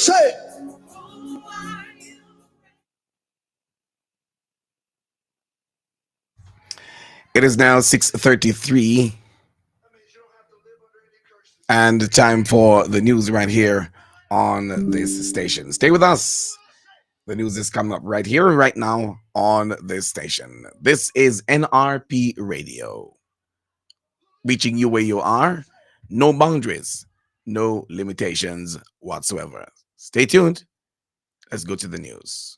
say? It is now 6:33 and time for the news right here on this station. Stay with us. The news is coming up right here and right now on this station. This is NRP Radio, reaching you where you are. No boundaries, no limitations whatsoever. Stay tuned. Let's go to the news.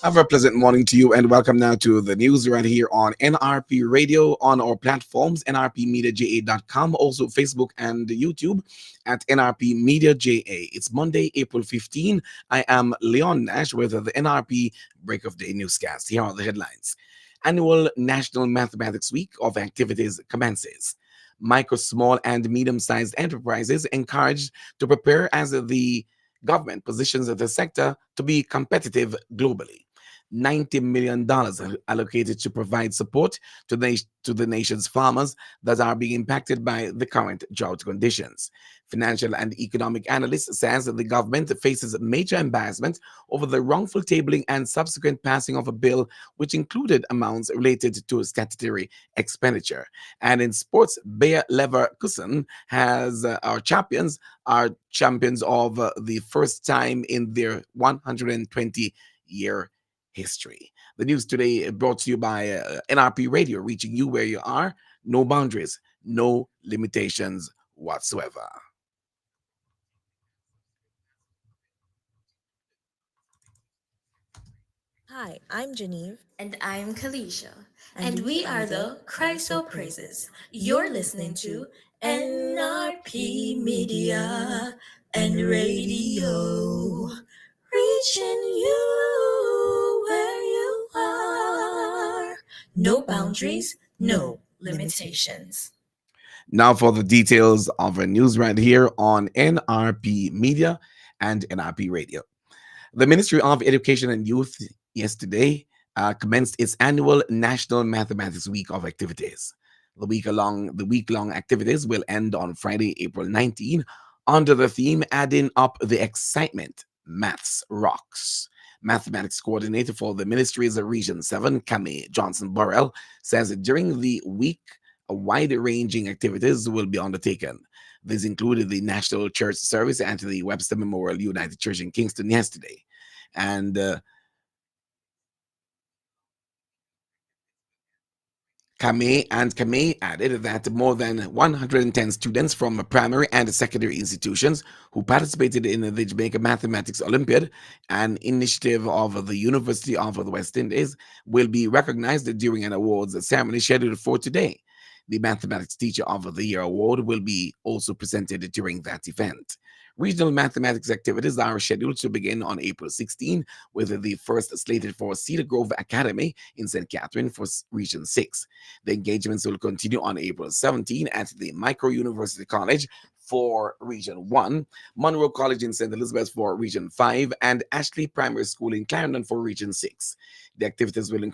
Have a pleasant morning to you and welcome now to the news right here on NRP Radio on our platforms, nrpmediaja.com, also Facebook and YouTube at NRP Media JA. It's Monday, April 15. I am Leon Nash with the NRP Break of Day newscast. Here are the headlines. Annual National Mathematics Week of activities commences. Micro, small, and medium-sized enterprises encouraged to prepare as the government positions the sector to be competitive globally. $90 million allocated to provide support to the nation's farmers that are being impacted by the current drought conditions. Financial and economic analyst says that the government faces major embarrassment over the wrongful tabling and subsequent passing of a bill which included amounts related to statutory expenditure. And in sports, Bayer Leverkusen has our champions of the first time in their 120-year history. The news today brought to you by NRP Radio, reaching you where you are. No boundaries, no limitations whatsoever. Hi, I'm Genevieve. And I'm Kalisha. And we are the Christo Praises. You're listening to NRP Media and Radio. Reaching you where you are. No boundaries, no limitations. Now for the details of our news right here on NRP Media and NRP Radio. The Ministry of Education and Youth yesterday commenced its annual National Mathematics Week of activities. The week-long activities will end on Friday, April 19, under the theme Adding Up the Excitement, Maths Rocks. Mathematics coordinator for the ministry's Region 7, Camille Johnson-Burrell, says that during the week, a wide-ranging activities will be undertaken. These included the National Church Service at the Webster Memorial United Church in Kingston yesterday. And Kamei added that more than 110 students from primary and secondary institutions who participated in the Jamaica Mathematics Olympiad, an initiative of the University of the West Indies, will be recognized during an awards ceremony scheduled for today. The Mathematics Teacher of the Year award will be also presented during that event. Regional mathematics activities are scheduled to begin on April 16, with the first slated for Cedar Grove Academy in St. Catherine for Region 6. The engagements will continue on April 17 at the Micro University College for Region 1, Monroe College in St. Elizabeth for Region 5, and Ashley Primary School in Clarendon for Region 6. The activities will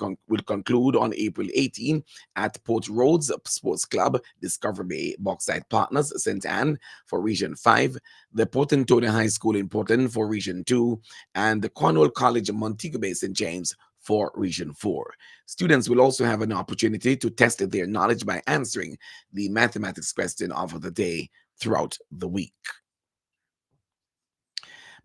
conclude on April 18 at Port Roads Sports Club, Discovery Bay Bauxite Partners, St. Anne for Region 5, the Portland Tony High School in Portland for Region 2, and the Cornwall College Montego Bay St. James for Region 4. Students will also have an opportunity to test their knowledge by answering the mathematics question of the day throughout the week.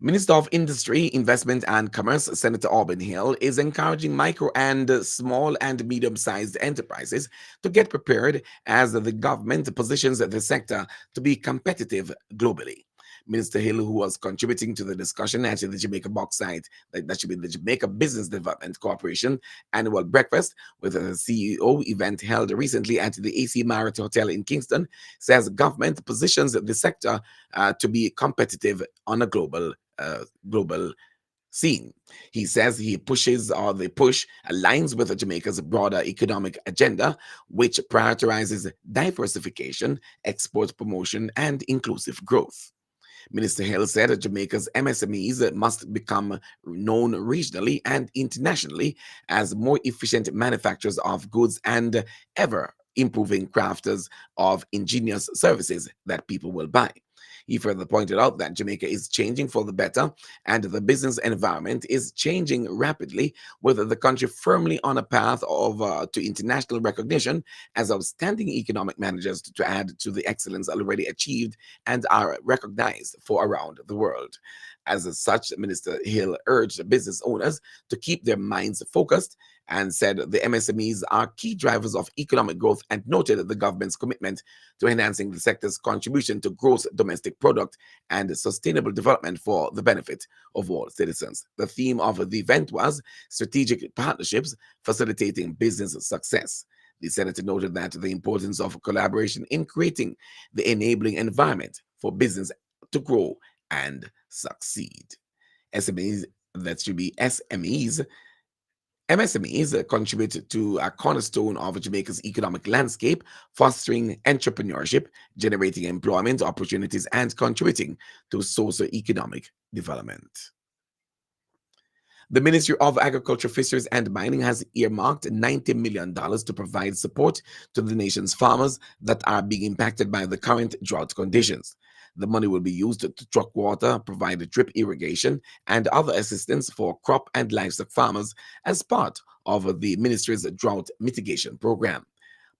Minister of Industry, Investment and Commerce, Senator Auburn Hill, is encouraging micro and small and medium sized enterprises to get prepared as the government positions the sector to be competitive globally. Minister Hill, who was contributing to the discussion at the Jamaica Bauxite, that should be the Jamaica Business Development Corporation annual breakfast with a CEO event held recently at the AC Marriott Hotel in Kingston, says government positions the sector to be competitive on a global scene. He says he pushes or the push aligns with Jamaica's broader economic agenda, which prioritizes diversification, export promotion, and inclusive growth. Minister Hill said that Jamaica's MSMEs must become known regionally and internationally as more efficient manufacturers of goods and ever improving crafters of ingenious services that people will buy. He further pointed out that Jamaica is changing for the better and the business environment is changing rapidly, with the country firmly on a path to international recognition as outstanding economic managers to add to the excellence already achieved and are recognized for around the world. As such, Minister Hill urged business owners to keep their minds focused and said the MSMEs are key drivers of economic growth and noted the government's commitment to enhancing the sector's contribution to gross domestic product and sustainable development for the benefit of all citizens. The theme of the event was strategic partnerships facilitating business success. The senator noted that the importance of collaboration in creating the enabling environment for business to grow and succeed. SMEs, that should be SMEs, MSMEs contribute to a cornerstone of Jamaica's economic landscape, fostering entrepreneurship, generating employment opportunities, and contributing to socio-economic development. The Ministry of Agriculture, Fisheries and Mining has earmarked $90 million to provide support to the nation's farmers that are being impacted by the current drought conditions. The money will be used to truck water, provide drip irrigation, and other assistance for crop and livestock farmers as part of the ministry's drought mitigation program.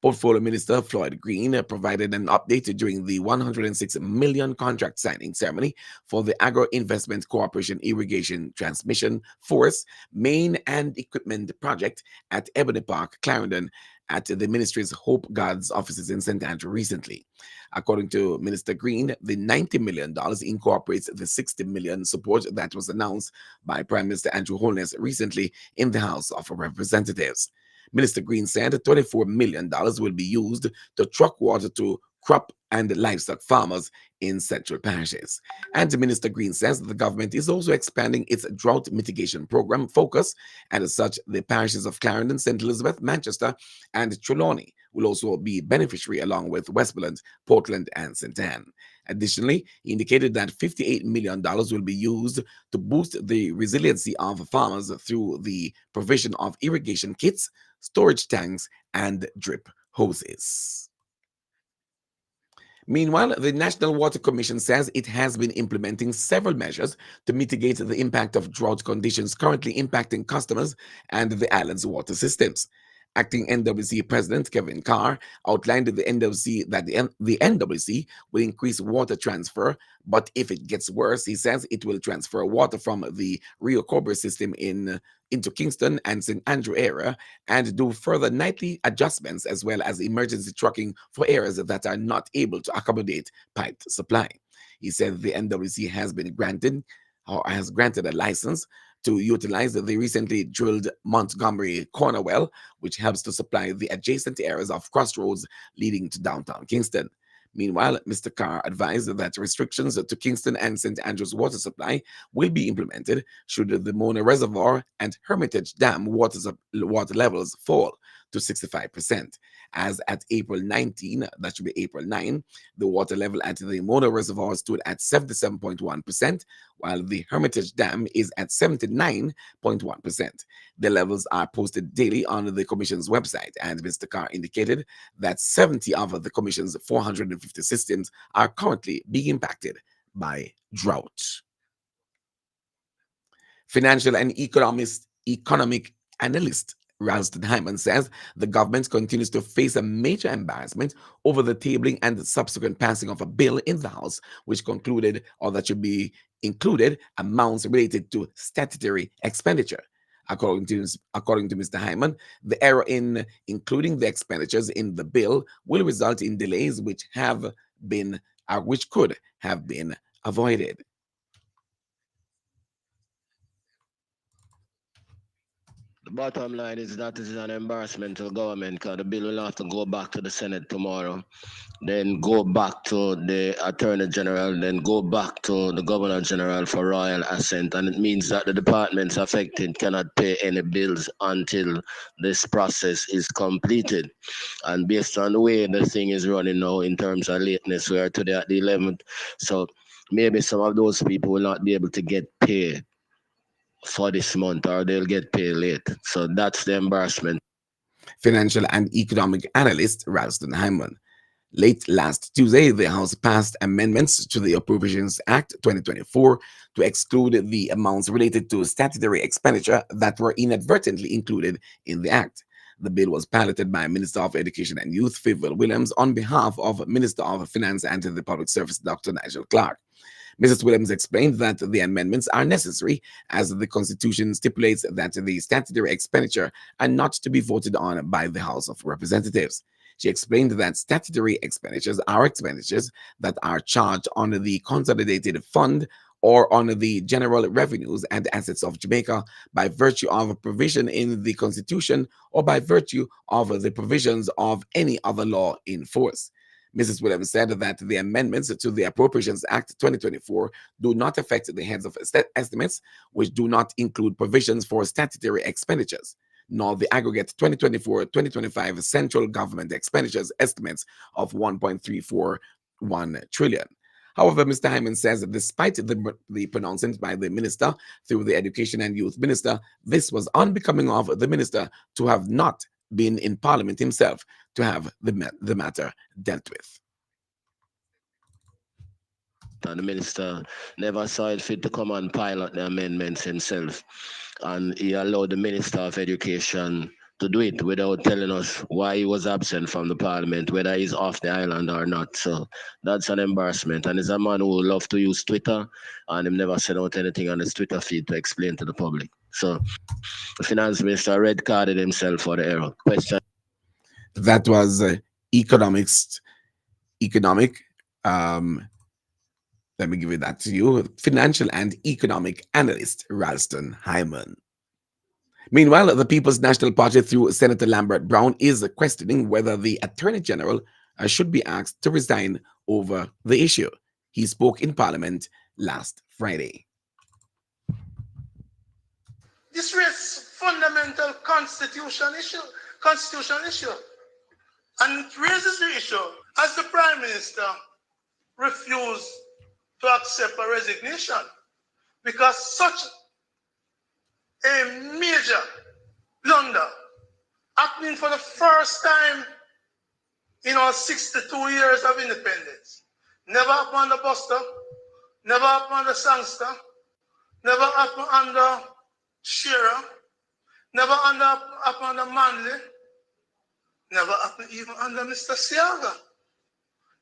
Portfolio Minister Floyd Green provided an update during the 106 million contract signing ceremony for the Agro Investment Corporation Irrigation Transmission Force Main and Equipment Project at Ebony Park, Clarendon, at the ministry's Hope Gods offices in St. Andrew recently. According to Minister Green, the $90 million incorporates the $60 million support that was announced by Prime Minister Andrew Holness recently in the House of Representatives. Minister Green said $24 million will be used to truck water to crop and livestock farmers in central parishes. And Minister Green says the government is also expanding its drought mitigation program focus, and as such, the parishes of Clarendon, St. Elizabeth, Manchester, and Trelawney will also be beneficiary along with Westmoreland, Portland, and St. Anne. Additionally, he indicated that $58 million will be used to boost the resiliency of farmers through the provision of irrigation kits, storage tanks, and drip hoses. Meanwhile, the National Water Commission says it has been implementing several measures to mitigate the impact of drought conditions currently impacting customers and the island's water systems. Acting NWC President Kevin Carr outlined the NWC that the NWC will increase water transfer, but if it gets worse, he says it will transfer water from the Rio Cobre system into Kingston and St. Andrew area and do further nightly adjustments as well as emergency trucking for areas that are not able to accommodate piped supply. He said the NWC has granted a license to utilize the recently drilled Montgomery Corner well, which helps to supply the adjacent areas of crossroads leading to downtown Kingston. Meanwhile, Mr. Carr advised that restrictions to Kingston and St. Andrews water supply will be implemented should the Mona Reservoir and Hermitage Dam water levels fall to 65%. As at April 19, that should be April 9, the water level at the Mona Reservoir stood at 77.1%, while the Hermitage Dam is at 79.1%. The levels are posted daily on the Commission's website, and Mr. Carr indicated that 70 of the Commission's 450 systems are currently being impacted by drought. Financial and economic analyst Ralston Hyman says the government continues to face a major embarrassment over the tabling and subsequent passing of a bill in the House, which concluded, or that should be included, amounts related to statutory expenditure. According to Mr. Hyman, the error in including the expenditures in the bill will result in delays which could have been avoided. The bottom line is that this is an embarrassment to the government because the bill will have to go back to the Senate tomorrow, then go back to the Attorney General, then go back to the Governor General for royal assent. And it means that the departments affected cannot pay any bills until this process is completed. And based on the way the thing is running now in terms of lateness, we are today at the 11th. So maybe some of those people will not be able to get paid for this month or they'll get paid late. So that's the embarrassment. Financial and economic analyst Ralston Hyman. Late last Tuesday, the House passed amendments to the Appropriations Act 2024 to exclude the amounts related to statutory expenditure that were inadvertently included in the Act. The bill was piloted by Minister of Education and Youth Favour Williams on behalf of Minister of Finance and the Public Service Dr. Nigel Clark. Mrs. Williams explained that the amendments are necessary as the Constitution stipulates that the statutory expenditure are not to be voted on by the House of Representatives. She explained that statutory expenditures are expenditures that are charged on the consolidated fund or on the general revenues and assets of Jamaica by virtue of a provision in the Constitution or by virtue of the provisions of any other law in force. Mrs. Williams said that the amendments to the Appropriations Act 2024 do not affect the heads of estimates, which do not include provisions for statutory expenditures, nor the aggregate 2024-2025 central government expenditures estimates of 1.341 trillion. However, Mr. Hyman says that despite the pronouncement by the minister through the Education and Youth Minister, this was unbecoming of the minister to have not been in Parliament himself to have the matter dealt with. And the minister never saw it fit to come and pilot the amendments himself. And he allowed the Minister of Education to do it without telling us why he was absent from the Parliament, whether he's off the island or not. So that's an embarrassment. And he's a man who loves to use Twitter, and he never sent out anything on his Twitter feed to explain to the public. So the Finance Minister red carded himself for the error. Question. That was economic. Let me give it that to you. Financial and economic analyst Ralston Hyman. Meanwhile, the People's National Party, through Senator Lambert Brown, is questioning whether the Attorney General should be asked to resign over the issue. He spoke in Parliament last Friday. This raises fundamental constitutional issue, and it raises the issue as the Prime Minister refused to accept a resignation, because such a major blunder happening for the first time in our 62 years of independence. Never happened under Buster, never happened under Sangster, never happened under Shearer, never happened under Manley, never happened even under Mr. Siaga,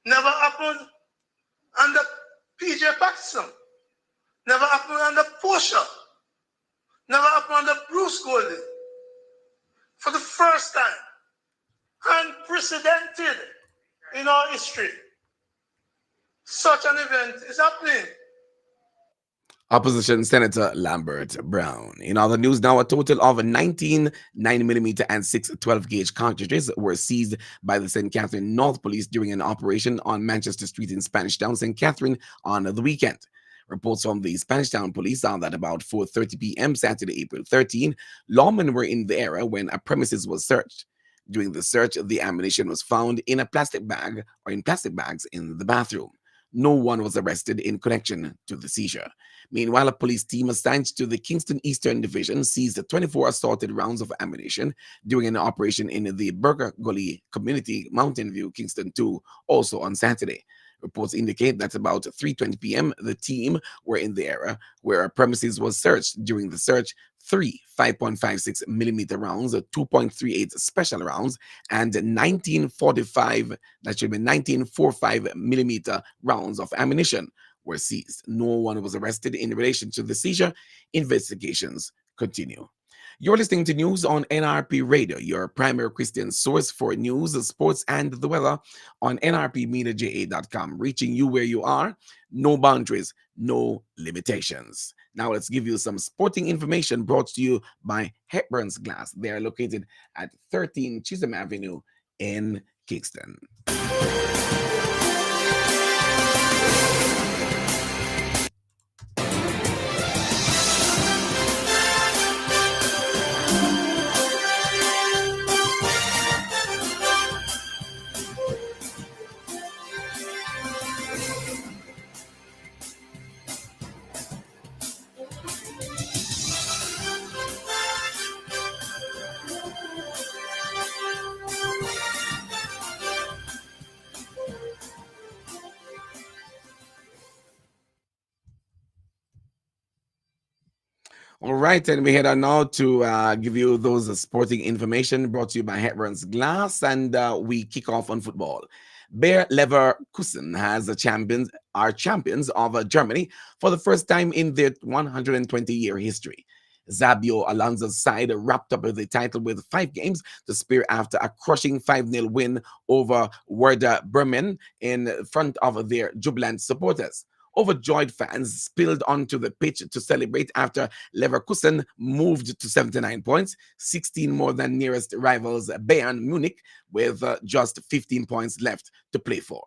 never happened under PJ Patterson, never happened under Portia, never happened under Bruce Golding. For the first time, unprecedented in our history, such an event is happening. Opposition Senator Lambert Brown. In other news now, a total of 19 9mm and 6 12-gauge cartridges were seized by the St. Catherine North Police during an operation on Manchester Street in Spanish Town, St. Catherine, on the weekend. Reports from the Spanish Town Police are that about 4:30 p.m. Saturday, April 13, lawmen were in the area when a premises was searched. During the search, the ammunition was found in a plastic bag or in plastic bags in the bathroom. No one was arrested in connection to the seizure. Meanwhile, a police team assigned to the Kingston Eastern Division seized 24 assorted rounds of ammunition during an operation in the Burger Gully community, Mountain View, Kingston 2, also on Saturday. Reports indicate that about 3:20 p.m., the team were in the area where a premises was searched. During the search, three 5.56 millimeter rounds, 2.38 special rounds, and 1945, that should be 1945 millimeter rounds of ammunition were seized. No one was arrested in relation to the seizure. Investigations continue. You're listening to news on NRP Radio, your primary Christian source for news, sports, and the weather on nrpmediaja.com, reaching you where you are. No boundaries, no limitations. Now let's give you some sporting information brought to you by Hepburn's Glass. They are located at 13 Chisholm Avenue in Kingston. All right, and we head on now to give you those sporting information brought to you by Hepburn's Glass, and we kick off on football. Bayer Leverkusen has are champions of Germany for the first time in their 120-year history. Zabio Alonso's side wrapped up the title with 5 games to spare after a crushing 5-0 win over Werder Bremen in front of their jubilant supporters. Overjoyed fans spilled onto the pitch to celebrate after Leverkusen moved to 79 points, 16 more than nearest rivals Bayern Munich, with just 15 points left to play for.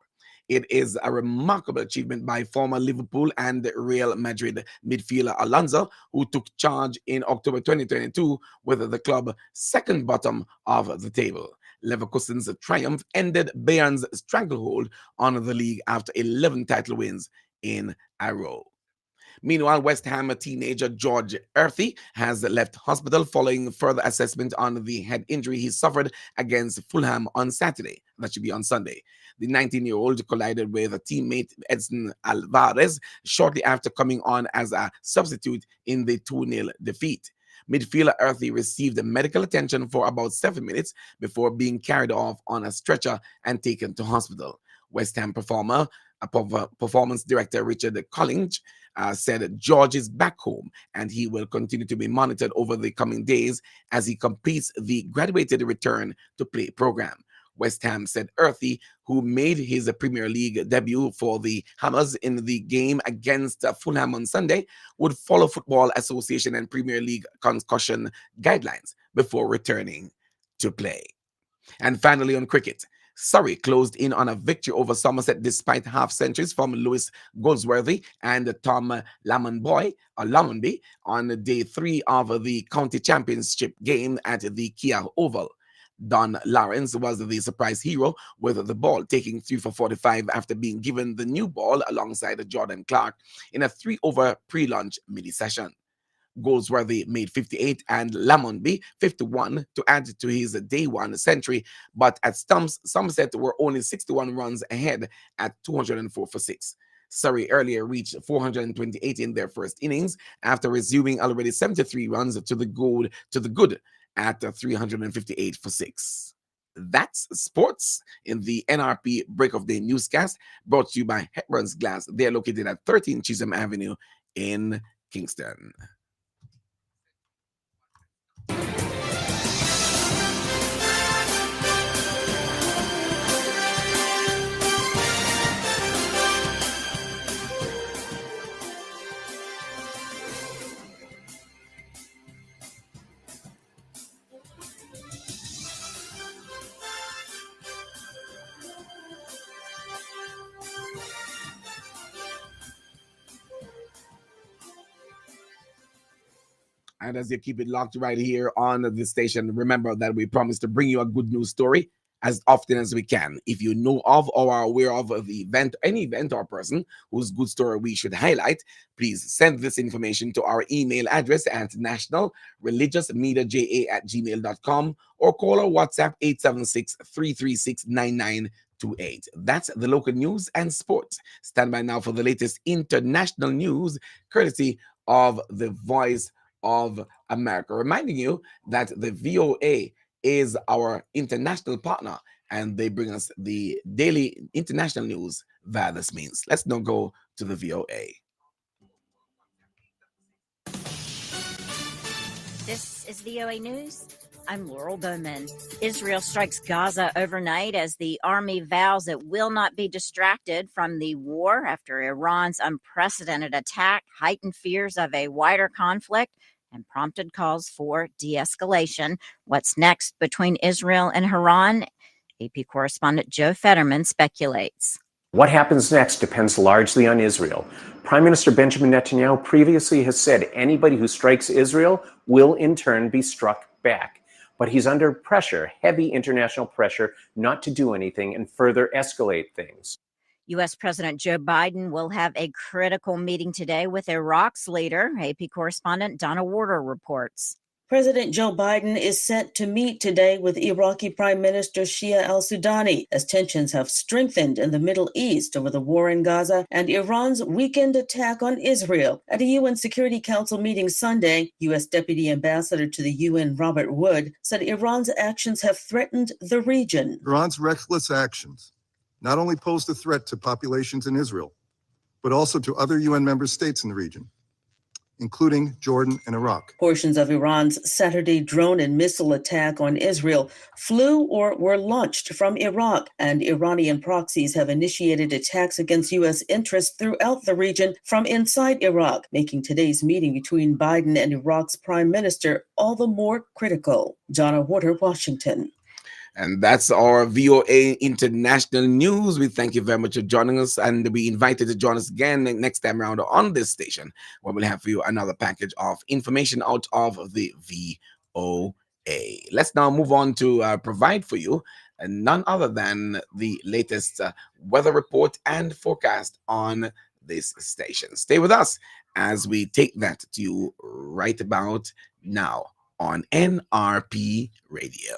It is a remarkable achievement by former Liverpool and Real Madrid midfielder Alonso, who took charge in October 2022 with the club second bottom of the table. Leverkusen's triumph ended Bayern's stranglehold on the league after 11 title wins in a row. Meanwhile, West Ham teenager George Earthy has left hospital following further assessment on the head injury he suffered against Fulham on Saturday. That should be on Sunday. The 19-year-old collided with a teammate Edson Alvarez shortly after coming on as a substitute in the 2-0 defeat. Midfielder Earthy received medical attention for about 7 minutes before being carried off on a stretcher and taken to hospital. West Ham performance director Richard Collins said George is back home and he will continue to be monitored over the coming days as he completes the graduated return to play program. West Ham said Earthy, who made his Premier League debut for the Hammers in the game against Fulham on Sunday, would follow Football Association and Premier League concussion guidelines before returning to play. And finally, on cricket, Surrey closed in on a victory over Somerset despite half centuries from Lewis Goldsworthy and Tom Lammonby on day 3 of the county championship game at the Kia Oval. Don Lawrence was the surprise hero with the ball, taking 3 for 45 after being given the new ball alongside Jordan Clark in a 3-over pre-lunch mini-session. Goldsworthy made 58 and Lammonby 51 to add to his day 1 century, but at stumps, Somerset were only 61 runs ahead at 204 for 6. Surrey earlier reached 428 in their first innings after resuming already 73 runs to the good at 358 for 6. That's sports in the NRP Break of Day newscast, brought to you by Hepburn's Glass. They're located at 13 Chisholm Avenue in Kingston. And as you keep it locked right here on the station, remember that we promise to bring you a good news story as often as we can. If you know of or are aware of the event, any event or person whose good story we should highlight, please send this information to our email address at nationalreligiousmediaja@gmail.com or call or WhatsApp 876-336-99 28. That's the local news and sports. Stand by now for the latest international news, courtesy of the Voice of America. Reminding you that the VOA is our international partner and they bring us the daily international news via this means. Let's now go to the VOA. This is VOA News. I'm Laurel Bowman. Israel strikes Gaza overnight as the army vows it will not be distracted from the war after Iran's unprecedented attack heightened fears of a wider conflict and prompted calls for de-escalation. What's next between Israel and Iran? AP correspondent Joe Fetterman speculates. What happens next depends largely on Israel. Prime Minister Benjamin Netanyahu previously has said anybody who strikes Israel will in turn be struck back. But he's under pressure, heavy international pressure, not to do anything and further escalate things. U.S. President Joe Biden will have a critical meeting today with Iraq's leader. AP correspondent Donna Warder reports. President Joe Biden is set to meet today with Iraqi Prime Minister Shia al-Sudani as tensions have strengthened in the Middle East over the war in Gaza and Iran's weekend attack on Israel. At a UN Security Council meeting Sunday, U.S. Deputy Ambassador to the UN Robert Wood said Iran's actions have threatened the region. Iran's reckless actions not only pose a threat to populations in Israel, but also to other UN member states in the region, including Jordan and Iraq. Portions of Iran's Saturday drone and missile attack on Israel flew or were launched from Iraq, and Iranian proxies have initiated attacks against U.S. interests throughout the region from inside Iraq, making today's meeting between Biden and Iraq's prime minister all the more critical. Donna Warder, Washington. And that's our VOA International News. We thank you very much for joining us, and we invite you to join us again next time around on this station, where we'll have for you another package of information out of the VOA. Let's now move on to provide for you none other than the latest weather report and forecast on this station. Stay with us as we take that to you right about now on NRP Radio.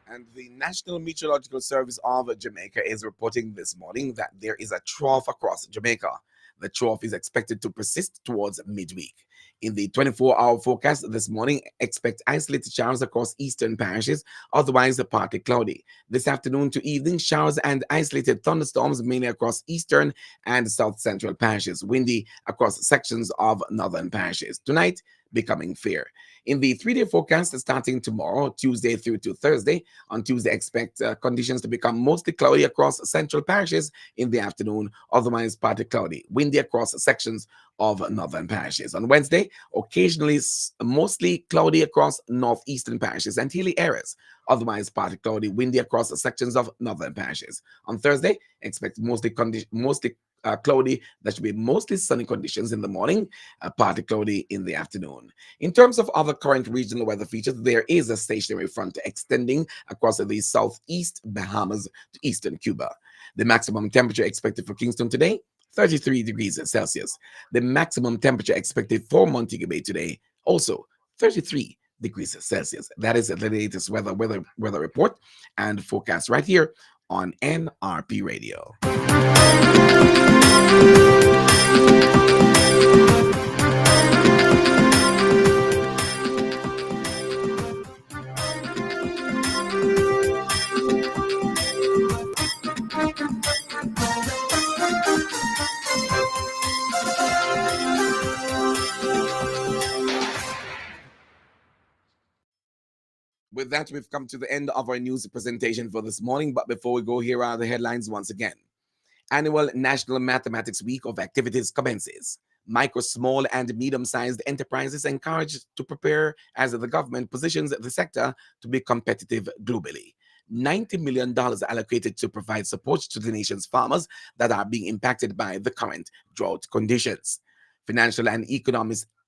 And the National Meteorological Service of Jamaica is reporting this morning that there is a trough across Jamaica. The trough is expected to persist towards midweek. In the 24-hour forecast this morning, expect isolated showers across eastern parishes, otherwise partly cloudy. This afternoon to evening, showers and isolated thunderstorms mainly across eastern and south central parishes, windy across sections of northern parishes. Tonight, becoming fair. In the 3-day forecast starting tomorrow, Tuesday through to Thursday, on Tuesday expect conditions to become mostly cloudy across central parishes in the afternoon, otherwise partly cloudy, windy across sections of northern parishes. On Wednesday, occasionally mostly cloudy across northeastern parishes and hilly areas, otherwise partly cloudy, windy across sections of northern parishes. On Thursday, expect mostly cloudy. That should be mostly sunny conditions in the morning, partly cloudy in the afternoon. In terms of other current regional weather features, there is a stationary front extending across the southeast Bahamas to eastern Cuba. The maximum temperature expected for Kingston today, 33 degrees Celsius. The maximum temperature expected for Montego Bay today, also 33 degrees Celsius. That is the latest weather report and forecast right here on NRP Radio. With that, we've come to the end of our news presentation for this morning. But before we go, here are the headlines once again. Annual National Mathematics Week of activities commences. Micro, small, and medium-sized enterprises encouraged to prepare as the government positions the sector to be competitive globally. $90 million allocated to provide support to the nation's farmers that are being impacted by the current drought conditions. Financial and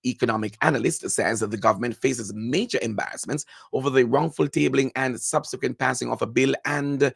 economic analyst says that the government faces major embarrassments over the wrongful tabling and subsequent passing of a bill and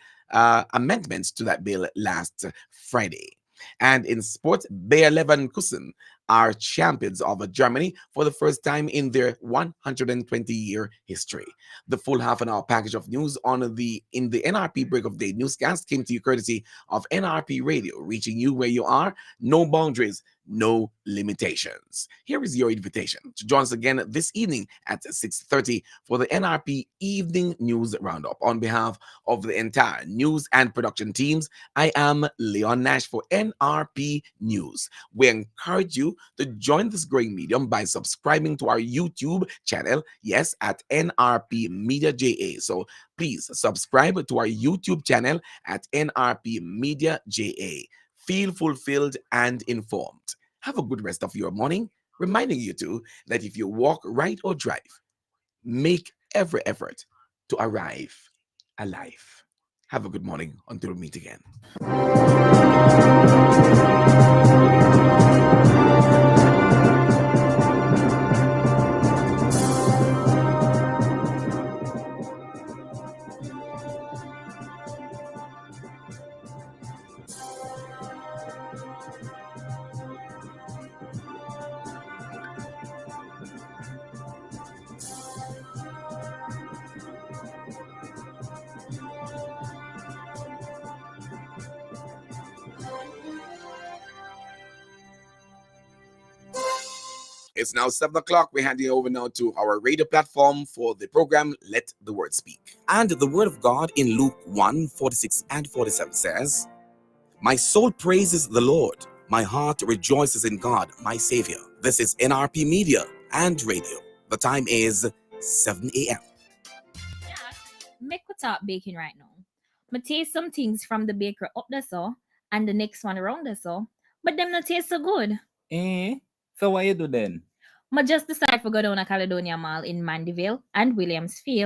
amendments to that bill last Friday. And in sports, Bayer Leverkusen are champions of Germany for the first time in their 120-year history. The full half an hour package of news in the NRP Break of Day newscast came to you courtesy of NRP Radio, reaching you where you are. No boundaries, no limitations. Here is your invitation to join us again this evening at 6:30 for the NRP Evening News Roundup. On behalf of the entire news and production teams, I am Leon Nash for NRP News. We encourage you to join this growing medium by subscribing to our YouTube channel, yes, at NRP Media JA. So please subscribe to our YouTube channel at NRP Media JA. Feel fulfilled and informed. Have a good rest of your morning, reminding you too that if you walk, ride, or drive, make every effort to arrive alive. Have a good morning until we meet again. It's now 7 o'clock. We're handing over now to our radio platform for the program Let the Word Speak. And the Word of God in Luke 1:46 and 47 says, "My soul praises the Lord. My heart rejoices in God, my Savior." This is NRP Media and Radio. The time is 7 a.m. Make we talk baking right now. I taste some things from the bakery up there so, and the next one around there so, but them not taste so good. So what you do then? I just decided to go down to Caledonia Mall in Mandeville and Williamsfield